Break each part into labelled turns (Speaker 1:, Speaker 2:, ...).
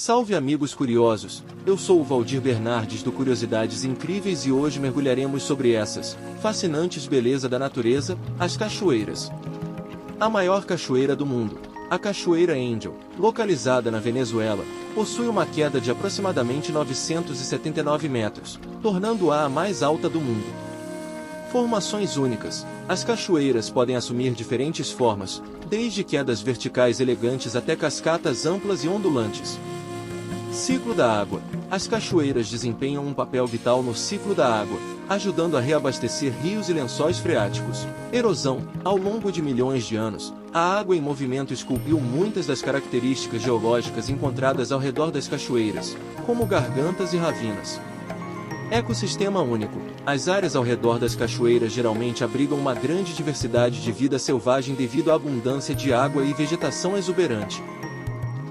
Speaker 1: Salve amigos curiosos, eu sou o Valdir Bernardes do Curiosidades Incríveis e hoje mergulharemos sobre essas fascinantes belezas da natureza, as cachoeiras. A maior cachoeira do mundo, a Cachoeira Angel, localizada na Venezuela, possui uma queda de aproximadamente 979 metros, tornando-a a mais alta do mundo. Formações únicas. As cachoeiras podem assumir diferentes formas, desde quedas verticais elegantes até cascatas amplas e ondulantes. Ciclo da água. As cachoeiras desempenham um papel vital no ciclo da água, ajudando a reabastecer rios e lençóis freáticos. Erosão. Ao longo de milhões de anos, a água em movimento esculpiu muitas das características geológicas encontradas ao redor das cachoeiras, como gargantas e ravinas. Ecossistema único. As áreas ao redor das cachoeiras geralmente abrigam uma grande diversidade de vida selvagem devido à abundância de água e vegetação exuberante.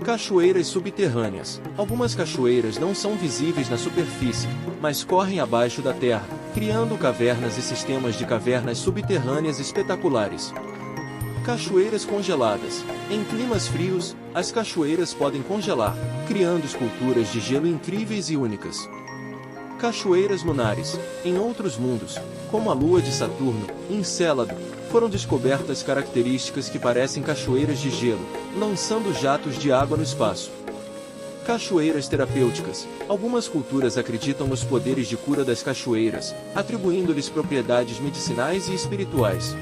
Speaker 1: Cachoeiras subterrâneas. Algumas cachoeiras não são visíveis na superfície, mas correm abaixo da terra, criando cavernas e sistemas de cavernas subterrâneas espetaculares. Cachoeiras congeladas. Em climas frios, as cachoeiras podem congelar, criando esculturas de gelo incríveis e únicas. Cachoeiras lunares. Em outros mundos, como a Lua de Saturno, Encélado, foram descobertas características que parecem cachoeiras de gelo, lançando jatos de água no espaço. Cachoeiras terapêuticas. Algumas culturas acreditam nos poderes de cura das cachoeiras, atribuindo-lhes propriedades medicinais e espirituais.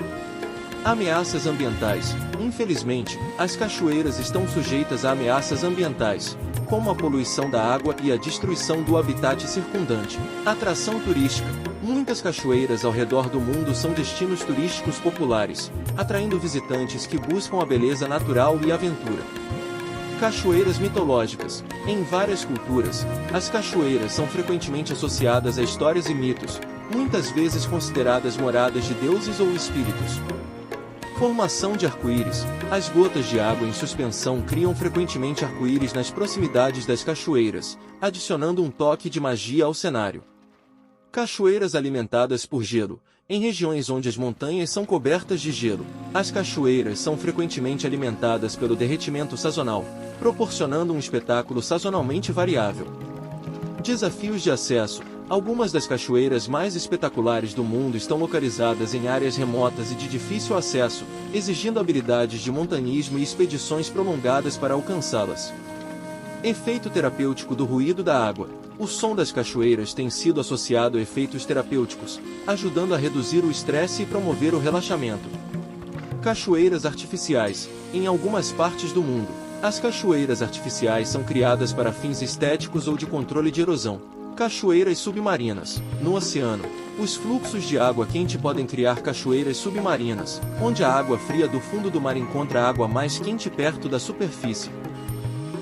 Speaker 1: Ameaças ambientais. Infelizmente, as cachoeiras estão sujeitas a ameaças ambientais, como a poluição da água e a destruição do habitat circundante. Atração turística. Muitas cachoeiras ao redor do mundo são destinos turísticos populares, atraindo visitantes que buscam a beleza natural e aventura. Cachoeiras mitológicas. Em várias culturas, as cachoeiras são frequentemente associadas a histórias e mitos, muitas vezes consideradas moradas de deuses ou espíritos. Formação de arco-íris. As gotas de água em suspensão criam frequentemente arco-íris nas proximidades das cachoeiras, adicionando um toque de magia ao cenário. Cachoeiras alimentadas por gelo. Em regiões onde as montanhas são cobertas de gelo, as cachoeiras são frequentemente alimentadas pelo derretimento sazonal, proporcionando um espetáculo sazonalmente variável. Desafios de acesso. Algumas das cachoeiras mais espetaculares do mundo estão localizadas em áreas remotas e de difícil acesso, exigindo habilidades de montanhismo e expedições prolongadas para alcançá-las. Efeito terapêutico do ruído da água. O som das cachoeiras tem sido associado a efeitos terapêuticos, ajudando a reduzir o estresse e promover o relaxamento. Cachoeiras artificiais. Em algumas partes do mundo, as cachoeiras artificiais são criadas para fins estéticos ou de controle de erosão. Cachoeiras submarinas. No oceano, os fluxos de água quente podem criar cachoeiras submarinas, onde a água fria do fundo do mar encontra a água mais quente perto da superfície.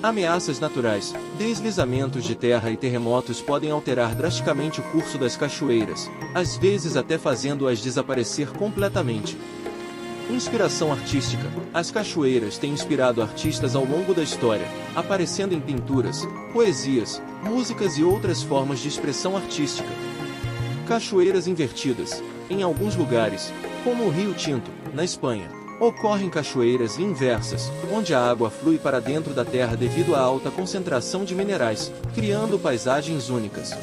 Speaker 1: Ameaças naturais. Deslizamentos de terra e terremotos podem alterar drasticamente o curso das cachoeiras, às vezes até fazendo-as desaparecer completamente. Inspiração artística. As cachoeiras têm inspirado artistas ao longo da história, aparecendo em pinturas, poesias, músicas e outras formas de expressão artística. Cachoeiras invertidas. Em alguns lugares, como o Rio Tinto, na Espanha, ocorrem cachoeiras inversas, onde a água flui para dentro da terra devido à alta concentração de minerais, criando paisagens únicas.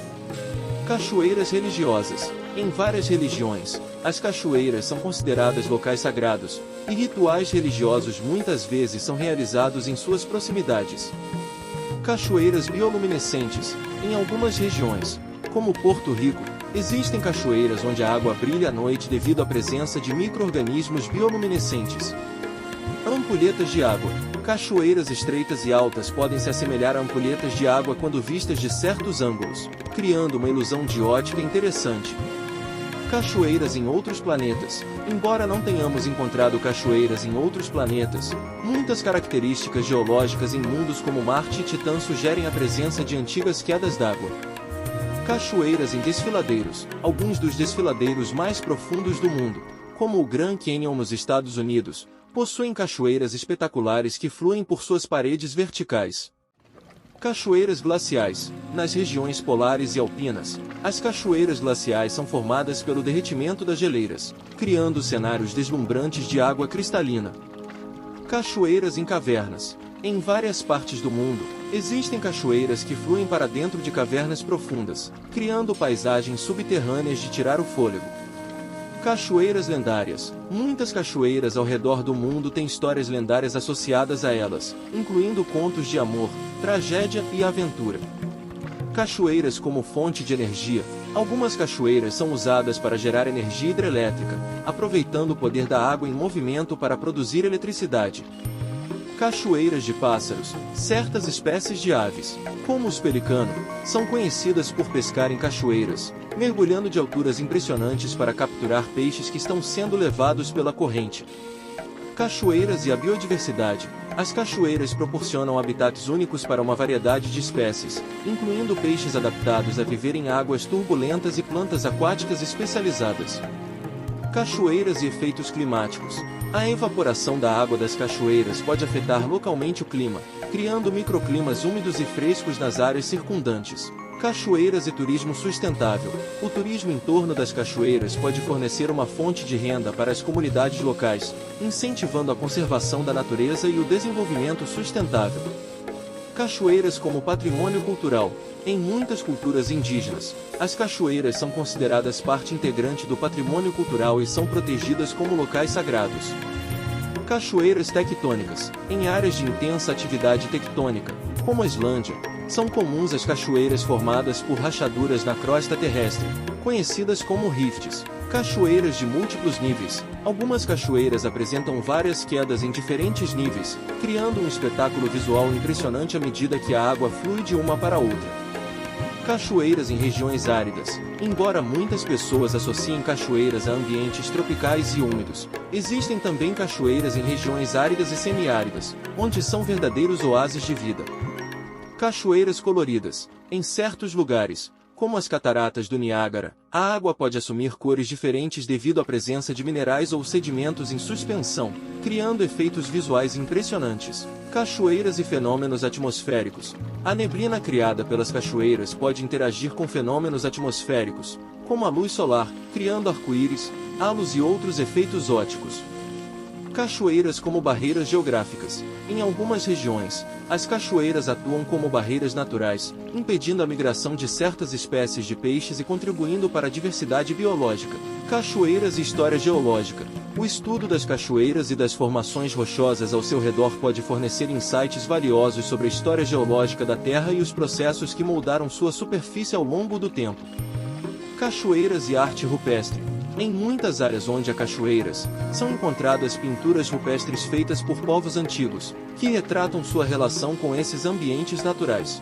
Speaker 1: Cachoeiras religiosas. Em várias religiões, as cachoeiras são consideradas locais sagrados, e rituais religiosos muitas vezes são realizados em suas proximidades. Cachoeiras bioluminescentes. Em algumas regiões, como Porto Rico, existem cachoeiras onde a água brilha à noite devido à presença de micro-organismos bioluminescentes. Ampulhetas de água. Cachoeiras estreitas e altas podem se assemelhar a ampulhetas de água quando vistas de certos ângulos, criando uma ilusão de ótica interessante. Cachoeiras em outros planetas. Embora não tenhamos encontrado cachoeiras em outros planetas, muitas características geológicas em mundos como Marte e Titã sugerem a presença de antigas quedas d'água. Cachoeiras em desfiladeiros. Alguns dos desfiladeiros mais profundos do mundo, como o Grand Canyon nos Estados Unidos, possuem cachoeiras espetaculares que fluem por suas paredes verticais. Cachoeiras glaciais. Nas regiões polares e alpinas, as cachoeiras glaciais são formadas pelo derretimento das geleiras, criando cenários deslumbrantes de água cristalina. Cachoeiras em cavernas. Em várias partes do mundo, existem cachoeiras que fluem para dentro de cavernas profundas, criando paisagens subterrâneas de tirar o fôlego. Cachoeiras lendárias. Muitas cachoeiras ao redor do mundo têm histórias lendárias associadas a elas, incluindo contos de amor, tragédia e aventura. Cachoeiras como fonte de energia. Algumas cachoeiras são usadas para gerar energia hidrelétrica, aproveitando o poder da água em movimento para produzir eletricidade. Cachoeiras de pássaros. Certas espécies de aves, como os pelicano, são conhecidas por pescar em cachoeiras, mergulhando de alturas impressionantes para capturar peixes que estão sendo levados pela corrente. Cachoeiras e a biodiversidade. As cachoeiras proporcionam habitats únicos para uma variedade de espécies, incluindo peixes adaptados a viver em águas turbulentas e plantas aquáticas especializadas. Cachoeiras e efeitos climáticos. A evaporação da água das cachoeiras pode afetar localmente o clima, criando microclimas úmidos e frescos nas áreas circundantes. Cachoeiras e turismo sustentável. O turismo em torno das cachoeiras pode fornecer uma fonte de renda para as comunidades locais, incentivando a conservação da natureza e o desenvolvimento sustentável. Cachoeiras como patrimônio cultural. Em muitas culturas indígenas, as cachoeiras são consideradas parte integrante do patrimônio cultural e são protegidas como locais sagrados. Cachoeiras tectônicas. Em áreas de intensa atividade tectônica, como a Islândia, são comuns as cachoeiras formadas por rachaduras na crosta terrestre, conhecidas como rifts. Cachoeiras de múltiplos níveis. Algumas cachoeiras apresentam várias quedas em diferentes níveis, criando um espetáculo visual impressionante à medida que a água flui de uma para outra. Cachoeiras em regiões áridas. Embora muitas pessoas associem cachoeiras a ambientes tropicais e úmidos, existem também cachoeiras em regiões áridas e semiáridas, onde são verdadeiros oásis de vida. Cachoeiras coloridas. Em certos lugares, como as cataratas do Niágara, a água pode assumir cores diferentes devido à presença de minerais ou sedimentos em suspensão, criando efeitos visuais impressionantes. Cachoeiras e fenômenos atmosféricos. A neblina criada pelas cachoeiras pode interagir com fenômenos atmosféricos, como a luz solar, criando arco-íris, halos e outros efeitos ópticos. Cachoeiras como barreiras geográficas. Em algumas regiões, as cachoeiras atuam como barreiras naturais, impedindo a migração de certas espécies de peixes e contribuindo para a diversidade biológica. Cachoeiras e história geológica. O estudo das cachoeiras e das formações rochosas ao seu redor pode fornecer insights valiosos sobre a história geológica da Terra e os processos que moldaram sua superfície ao longo do tempo. Cachoeiras e arte rupestre. Em muitas áreas onde há cachoeiras, são encontradas pinturas rupestres feitas por povos antigos, que retratam sua relação com esses ambientes naturais.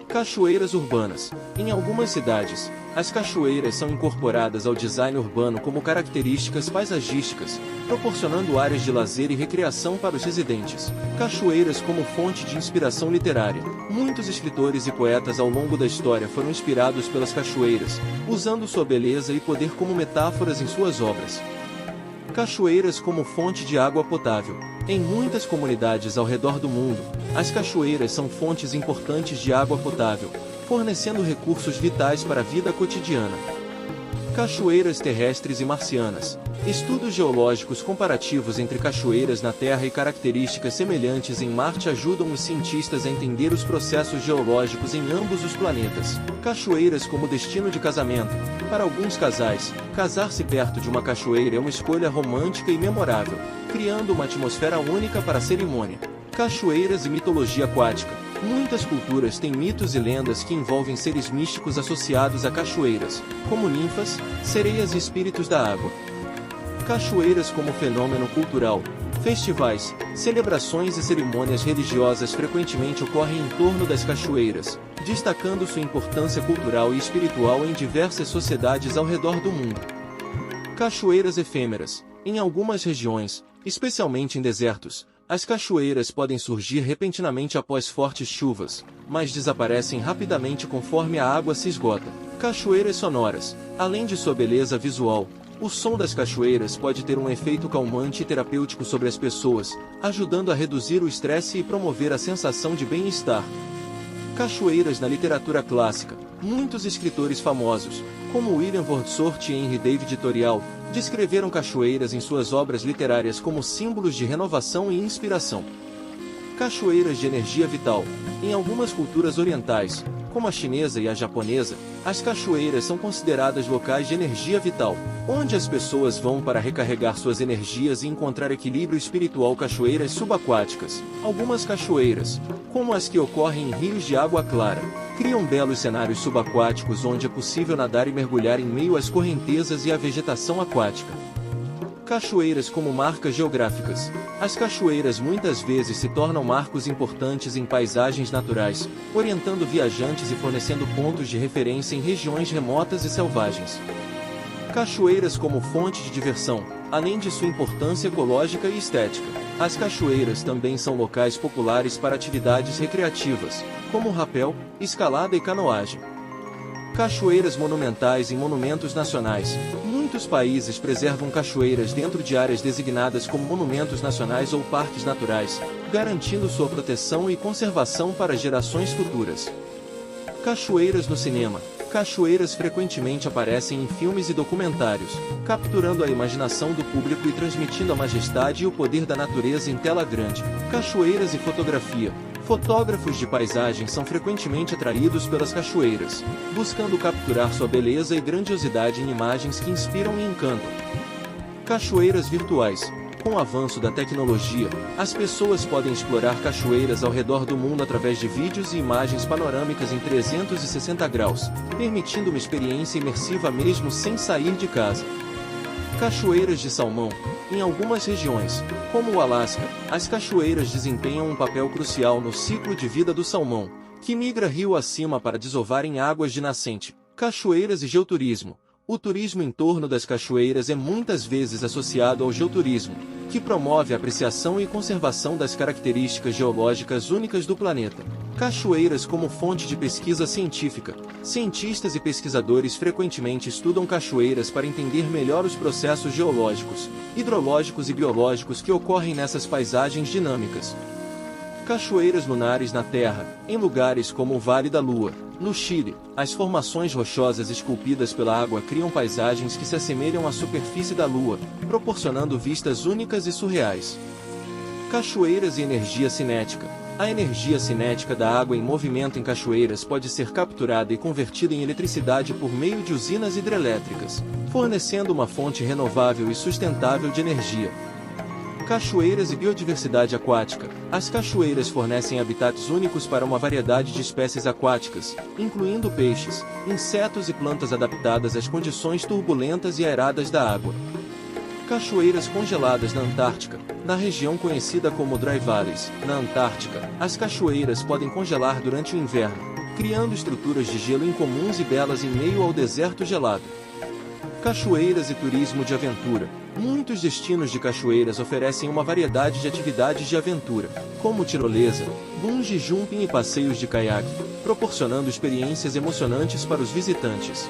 Speaker 1: Cachoeiras urbanas. Em algumas cidades, as cachoeiras são incorporadas ao design urbano como características paisagísticas, proporcionando áreas de lazer e recreação para os residentes. Cachoeiras como fonte de inspiração literária. Muitos escritores e poetas ao longo da história foram inspirados pelas cachoeiras, usando sua beleza e poder como metáforas em suas obras. Cachoeiras como fonte de água potável. Em muitas comunidades ao redor do mundo, as cachoeiras são fontes importantes de água potável, fornecendo recursos vitais para a vida cotidiana. Cachoeiras terrestres e marcianas. Estudos geológicos comparativos entre cachoeiras na Terra e características semelhantes em Marte ajudam os cientistas a entender os processos geológicos em ambos os planetas. Cachoeiras como destino de casamento. Para alguns casais, casar-se perto de uma cachoeira é uma escolha romântica e memorável, criando uma atmosfera única para a cerimônia. Cachoeiras e mitologia aquática. Muitas culturas têm mitos e lendas que envolvem seres místicos associados a cachoeiras, como ninfas, sereias e espíritos da água. Cachoeiras como fenômeno cultural. Festivais, celebrações e cerimônias religiosas frequentemente ocorrem em torno das cachoeiras, destacando sua importância cultural e espiritual em diversas sociedades ao redor do mundo. Cachoeiras efêmeras. Em algumas regiões, especialmente em desertos, as cachoeiras podem surgir repentinamente após fortes chuvas, mas desaparecem rapidamente conforme a água se esgota. Cachoeiras sonoras. Além de sua beleza visual, o som das cachoeiras pode ter um efeito calmante e terapêutico sobre as pessoas, ajudando a reduzir o estresse e promover a sensação de bem-estar. Cachoeiras na literatura clássica. Muitos escritores famosos, como William Wordsworth e Henry David Thoreau, descreveram cachoeiras em suas obras literárias como símbolos de renovação e inspiração. Cachoeiras de energia vital. Em algumas culturas orientais, como a chinesa e a japonesa, as cachoeiras são consideradas locais de energia vital, onde as pessoas vão para recarregar suas energias e encontrar equilíbrio espiritual. Cachoeiras subaquáticas. Algumas cachoeiras, como as que ocorrem em rios de água clara, criam belos cenários subaquáticos onde é possível nadar e mergulhar em meio às correntezas e à vegetação aquática. Cachoeiras como marcas geográficas. As cachoeiras muitas vezes se tornam marcos importantes em paisagens naturais, orientando viajantes e fornecendo pontos de referência em regiões remotas e selvagens. Cachoeiras como fonte de diversão. Além de sua importância ecológica e estética, as cachoeiras também são locais populares para atividades recreativas, como rapel, escalada e canoagem. Cachoeiras monumentais em monumentos nacionais. Muitos países preservam cachoeiras dentro de áreas designadas como monumentos nacionais ou parques naturais, garantindo sua proteção e conservação para gerações futuras. Cachoeiras no cinema. Cachoeiras frequentemente aparecem em filmes e documentários, capturando a imaginação do público e transmitindo a majestade e o poder da natureza em tela grande. Cachoeiras e fotografia. Fotógrafos de paisagem são frequentemente atraídos pelas cachoeiras, buscando capturar sua beleza e grandiosidade em imagens que inspiram e encantam. Cachoeiras virtuais. Com o avanço da tecnologia, as pessoas podem explorar cachoeiras ao redor do mundo através de vídeos e imagens panorâmicas em 360 graus, permitindo uma experiência imersiva mesmo sem sair de casa. Cachoeiras de salmão. Em algumas regiões, como o Alasca, as cachoeiras desempenham um papel crucial no ciclo de vida do salmão, que migra rio acima para desovar em águas de nascente. Cachoeiras e geoturismo. O turismo em torno das cachoeiras é muitas vezes associado ao geoturismo, que promove a apreciação e conservação das características geológicas únicas do planeta. Cachoeiras como fonte de pesquisa científica. Cientistas e pesquisadores frequentemente estudam cachoeiras para entender melhor os processos geológicos, hidrológicos e biológicos que ocorrem nessas paisagens dinâmicas. Cachoeiras lunares na Terra. Em lugares como o Vale da Lua, no Chile, as formações rochosas esculpidas pela água criam paisagens que se assemelham à superfície da Lua, proporcionando vistas únicas e surreais. Cachoeiras e energia cinética. A energia cinética da água em movimento em cachoeiras pode ser capturada e convertida em eletricidade por meio de usinas hidrelétricas, fornecendo uma fonte renovável e sustentável de energia. Cachoeiras e biodiversidade aquática. As cachoeiras fornecem habitats únicos para uma variedade de espécies aquáticas, incluindo peixes, insetos e plantas adaptadas às condições turbulentas e aeradas da água. Cachoeiras congeladas na Antártica. Na região conhecida como Dry Valleys, na Antártica, as cachoeiras podem congelar durante o inverno, criando estruturas de gelo incomuns e belas em meio ao deserto gelado. Cachoeiras e turismo de aventura. Muitos destinos de cachoeiras oferecem uma variedade de atividades de aventura, como tirolesa, bungee jumping e passeios de caiaque, proporcionando experiências emocionantes para os visitantes.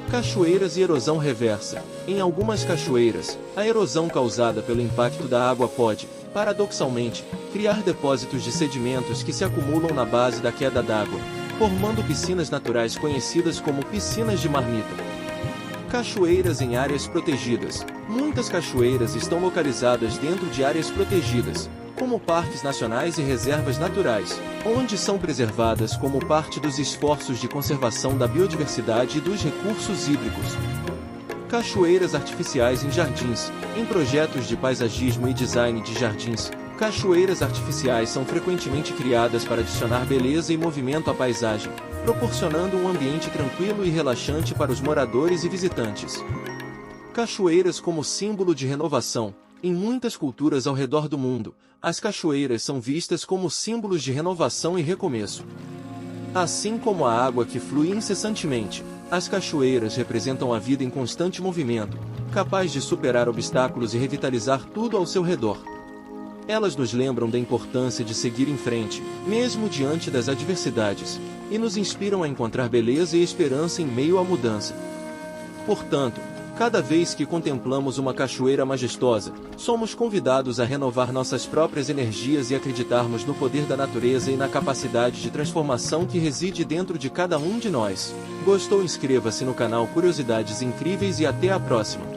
Speaker 1: Cachoeiras e erosão reversa. Em algumas cachoeiras, a erosão causada pelo impacto da água pode, paradoxalmente, criar depósitos de sedimentos que se acumulam na base da queda d'água, formando piscinas naturais conhecidas como piscinas de marmita. Cachoeiras em áreas protegidas. Muitas cachoeiras estão localizadas dentro de áreas protegidas, como parques nacionais e reservas naturais, onde são preservadas como parte dos esforços de conservação da biodiversidade e dos recursos hídricos. Cachoeiras artificiais em jardins. Em projetos de paisagismo e design de jardins, cachoeiras artificiais são frequentemente criadas para adicionar beleza e movimento à paisagem, proporcionando um ambiente tranquilo e relaxante para os moradores e visitantes. Cachoeiras como símbolo de renovação. Em muitas culturas ao redor do mundo, as cachoeiras são vistas como símbolos de renovação e recomeço. Assim como a água que flui incessantemente, as cachoeiras representam a vida em constante movimento, capaz de superar obstáculos e revitalizar tudo ao seu redor. Elas nos lembram da importância de seguir em frente, mesmo diante das adversidades, e nos inspiram a encontrar beleza e esperança em meio à mudança. Portanto, cada vez que contemplamos uma cachoeira majestosa, somos convidados a renovar nossas próprias energias e acreditarmos no poder da natureza e na capacidade de transformação que reside dentro de cada um de nós. Gostou? Inscreva-se no canal Curiosidades Incríveis e até a próxima!